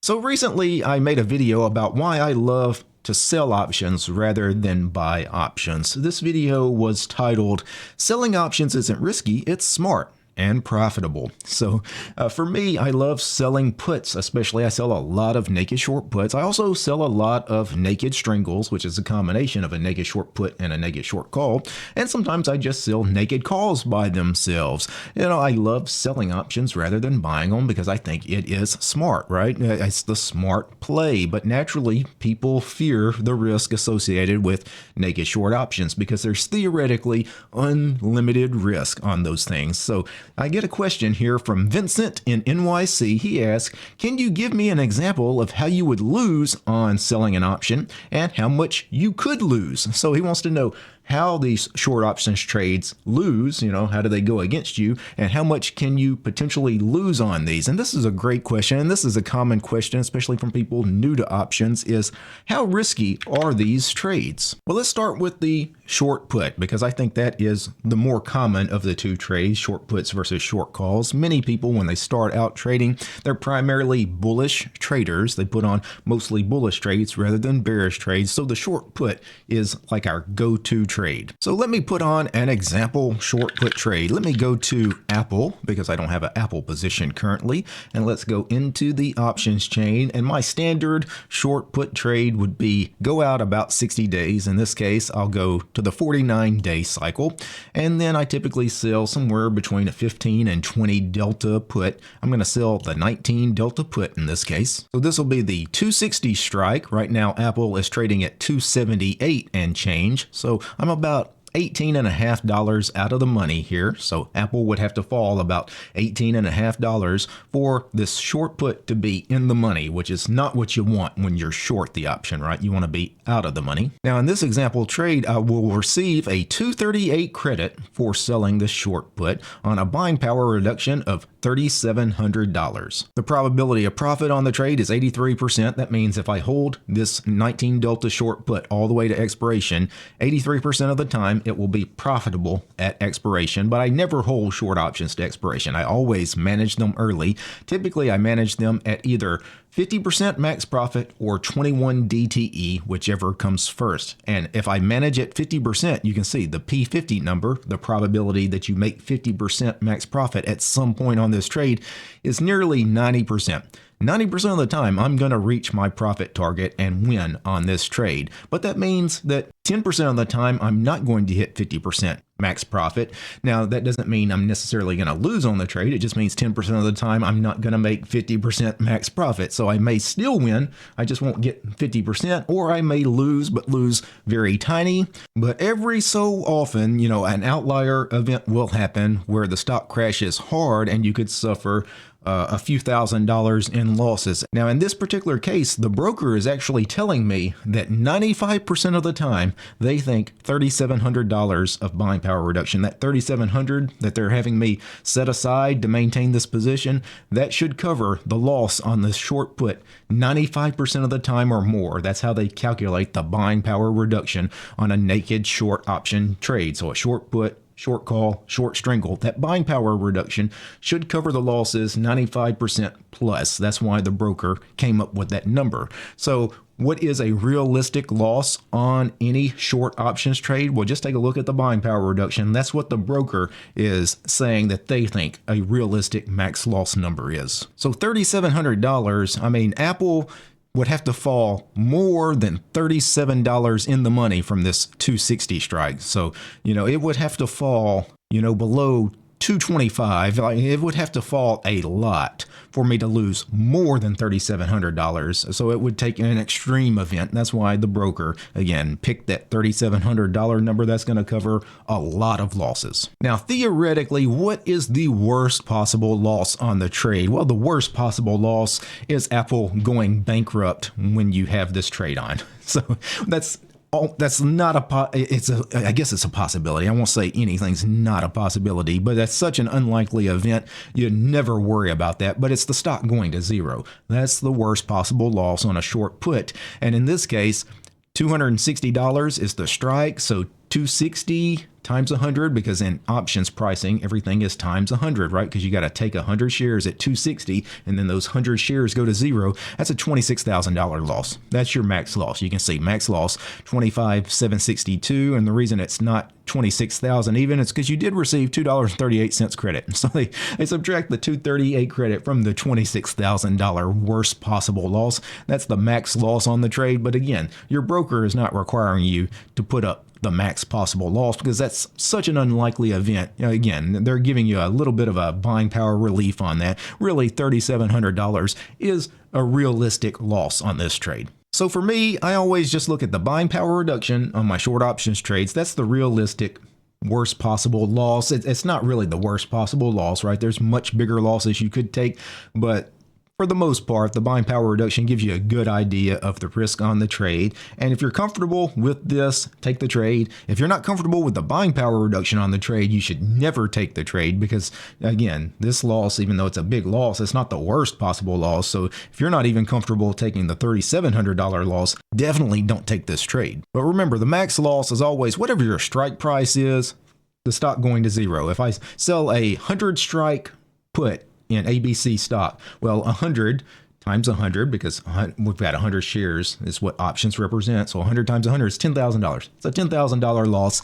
So recently I made a video about why I love to sell options rather than buy options. This video was titled, "Selling Options Isn't Risky, It's Smart and Profitable." So for me, I love selling puts, especially I sell a lot of naked short puts. I also sell a lot of naked strangles, which is a combination of a naked short put and a naked short call. And sometimes I just sell naked calls by themselves. I love selling options rather than buying them because I think it is smart, right? It's the smart play. But naturally, people fear the risk associated with naked short options because there's theoretically unlimited risk on those things. So I get a question here from Vincent in NYC. He asks, "Can you give me an example of how you would lose on selling an option and how much you could lose?" So he wants to know how these short options trades lose, how do they go against you, and how much can you potentially lose on these? And this is a great question, and this is a common question, especially from people new to options, is how risky are these trades? Well, let's start with the short put, because I think that is the more common of the two trades, short puts versus short calls. Many people, when they start out trading, they're primarily bullish traders. They put on mostly bullish trades rather than bearish trades. So the short put is like our go-to trade. So let me put on an example short put trade. Let me go to Apple because I don't have an Apple position currently. And let's go into the options chain. And my standard short put trade would be go out about 60 days. In this case, I'll go to the 49-day cycle. And then I typically sell somewhere between a 15 and 20 delta put. I'm going to sell the 19 delta put in this case. So this will be the 260 strike. Right now, Apple is trading at 278 and change. So I'm about $18.50 out of the money here. So Apple would have to fall about $18.50 for this short put to be in the money, which is not what you want when you're short the option, right? You want to be out of the money. Now in this example trade, I will receive a 238 credit for selling this short put on a buying power reduction of $3,700. The probability of profit on the trade is 83%. That means if I hold this 19 delta short put all the way to expiration, 83% of the time it will be profitable at expiration, but I never hold short options to expiration. I always manage them early. Typically, I manage them at either 50% max profit or 21 DTE, whichever comes first. And if I manage at 50%, you can see the P50 number, the probability that you make 50% max profit at some point on this trade, is nearly 90%. 90% of the time, I'm going to reach my profit target and win on this trade. But that means that 10% of the time, I'm not going to hit 50% max profit. Now, that doesn't mean I'm necessarily going to lose on the trade. It just means 10% of the time, I'm not going to make 50% max profit. So I may still win. I just won't get 50%, or I may lose, but lose very tiny. But every so often, an outlier event will happen where the stock crashes hard and you could suffer a few $1,000s in losses. Now, in this particular case, the broker is actually telling me that 95% of the time, they think $3,700 of buying power reduction, that $3,700 that they're having me set aside to maintain this position, that should cover the loss on this short put 95% of the time or more. That's how they calculate the buying power reduction on a naked short option trade. So a short put, short call, short strangle, that buying power reduction should cover the losses 95% plus. That's why the broker came up with that number. So what is a realistic loss on any short options trade? Well, just take a look at the buying power reduction. That's what the broker is saying that they think a realistic max loss number is. So $3,700, Apple would have to fall more than $37 in the money from this 260 strike. So, it would have to fall, below 225. It would have to fall a lot for me to lose more than $3,700. So it would take an extreme event. That's why the broker, again, picked that $3,700 number. That's going to cover a lot of losses. Now, theoretically, what is the worst possible loss on the trade? Well, the worst possible loss is Apple going bankrupt when you have this trade on. So that's not I guess it's a possibility. I won't say anything's not a possibility, but that's such an unlikely event. You never worry about that, but it's the stock going to zero. That's the worst possible loss on a short put. And in this case, $260 is the strike. So 260 times 100, because in options pricing, everything is times 100, right? Because you got to take 100 shares at 260, and then those 100 shares go to zero. That's a $26,000 loss. That's your max loss. You can see max loss 25,762, and the reason it's not 26,000 even, it's because you did receive $2.38 credit. So they subtract the $2.38 credit from the $26,000 worst possible loss. That's the max loss on the trade. But again, your broker is not requiring you to put up the max possible loss because that's such an unlikely event. Again, they're giving you a little bit of a buying power relief on that. Really, $3,700 is a realistic loss on this trade. So for me, I always just look at the buying power reduction on my short options trades. That's the realistic worst possible loss. It's not really the worst possible loss, right? There's much bigger losses you could take, but for the most part, the buying power reduction gives you a good idea of the risk on the trade. And if you're comfortable with this, take the trade. If you're not comfortable with the buying power reduction on the trade, you should never take the trade because, again, this loss, even though it's a big loss, it's not the worst possible loss. So if you're not even comfortable taking the $3,700 loss, definitely don't take this trade. But remember, the max loss is always whatever your strike price is, the stock going to zero. If I sell a 100 strike put in ABC stock, well, 100 times 100, because we've got 100 shares is what options represent. So 100 times 100 is $10,000. It's a $10,000 loss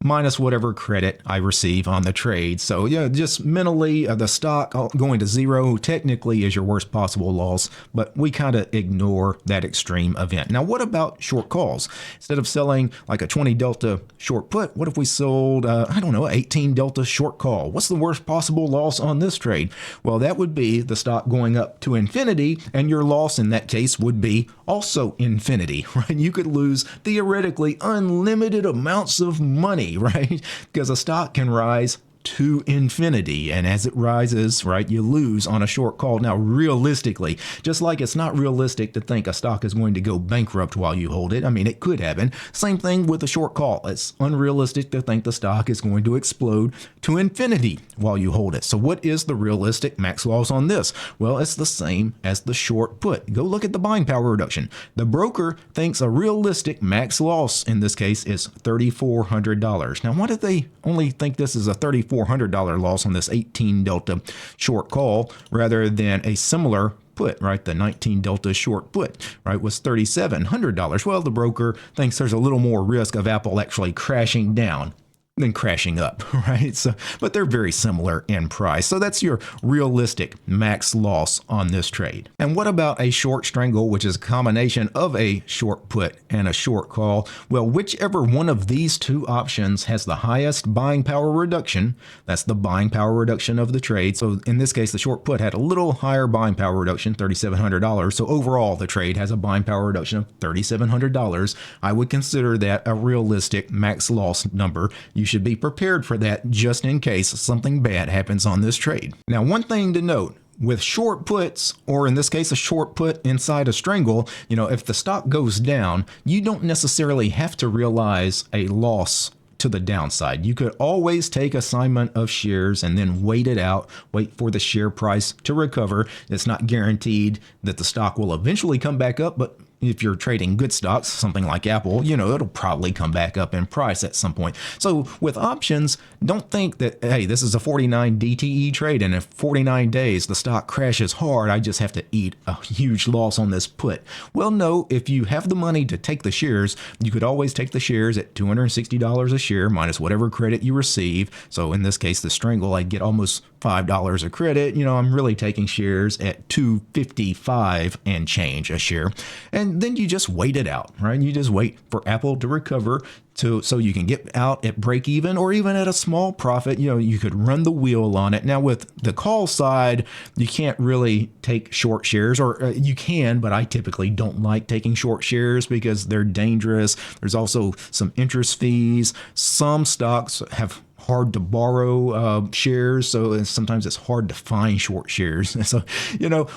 minus whatever credit I receive on the trade. So yeah, just mentally, the stock going to zero technically is your worst possible loss, but we kind of ignore that extreme event. Now, what about short calls? Instead of selling like a 20 delta short put, what if we sold, I don't know, 18 delta short call? What's the worst possible loss on this trade? Well, that would be the stock going up to infinity, and your loss in that case would be also infinity, right? You could lose theoretically unlimited amounts of money, right? Because a stock can rise to infinity, and as it rises, right, you lose on a short call. Now, realistically, just like it's not realistic to think a stock is going to go bankrupt while you hold it. I mean, it could happen. Same thing with a short call. It's unrealistic to think the stock is going to explode to infinity while you hold it. So what is the realistic max loss on this? Well, it's the same as the short put. Go look at the buying power reduction. The broker thinks a realistic max loss in this case is $3,400. Now, why do they only think this is a $3,400 loss on this 18 delta short call rather than a similar put, right? The 19 delta short put, right, was $3,700. Well, the broker thinks there's a little more risk of Apple actually crashing down than crashing up, right? So, but they're very similar in price. So that's your realistic max loss on this trade. And what about a short strangle, which is a combination of a short put and a short call? Well, whichever one of these two options has the highest buying power reduction, that's the buying power reduction of the trade. So in this case, the short put had a little higher buying power reduction, $3,700. So overall, the trade has a buying power reduction of $3,700. I would consider that a realistic max loss number. You should be prepared for that just in case something bad happens on this trade. Now, one thing to note, with short puts, or in this case, a short put inside a strangle, if the stock goes down, you don't necessarily have to realize a loss to the downside. You could always take assignment of shares and then wait it out, wait for the share price to recover. It's not guaranteed that the stock will eventually come back up, but if you're trading good stocks, something like Apple, it'll probably come back up in price at some point. So with options, don't think that, hey, this is a 49 DTE trade, and in 49 days the stock crashes hard, I just have to eat a huge loss on this put. Well, no, if you have the money to take the shares, you could always take the shares at $260 a share minus whatever credit you receive. So in this case, the strangle, I'd get almost $5 of credit. I'm really taking shares at $2.55 and change a share. And then you just wait it out, right? You just wait for Apple to recover so you can get out at break even or even at a small profit. You could run the wheel on it. Now with the call side, you can't really take short shares, or you can, but I typically don't like taking short shares because they're dangerous. There's also some interest fees. Some stocks have hard to borrow shares, so sometimes it's hard to find short shares. So,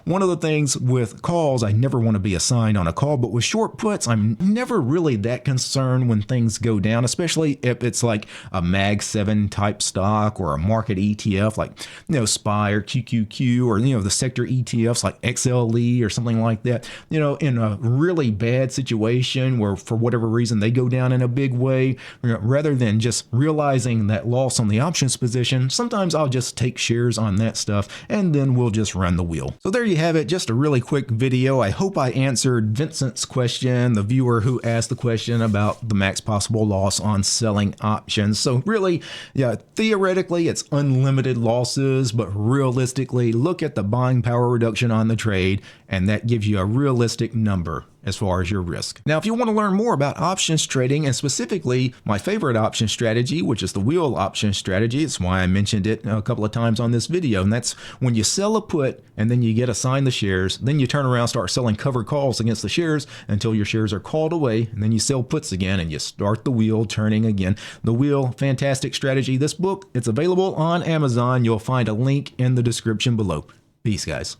one of the things with calls, I never want to be assigned on a call, but with short puts, I'm never really that concerned when things go down, especially if it's like a Mag 7 type stock or a market ETF like, SPY or QQQ, or, the sector ETFs like XLE or something like that. In a really bad situation where for whatever reason they go down in a big way, rather than just realizing that loss on the options position, sometimes I'll just take shares on that stuff and then we'll just run the wheel. So there you have it, just a really quick video. I hope I answered Vincent's question, the viewer who asked the question about the max possible loss on selling options. So really, theoretically it's unlimited losses, but realistically, look at the buying power reduction on the trade, and that gives you a realistic number as far as your risk. Now, if you want to learn more about options trading, and specifically my favorite option strategy, which is the wheel option strategy, it's why I mentioned it a couple of times on this video, and that's when you sell a put and then you get assigned the shares, then you turn around, start selling covered calls against the shares until your shares are called away, and then you sell puts again and you start the wheel turning again. The wheel, fantastic strategy. This book, it's available on Amazon. You'll find a link in the description below. Peace, guys.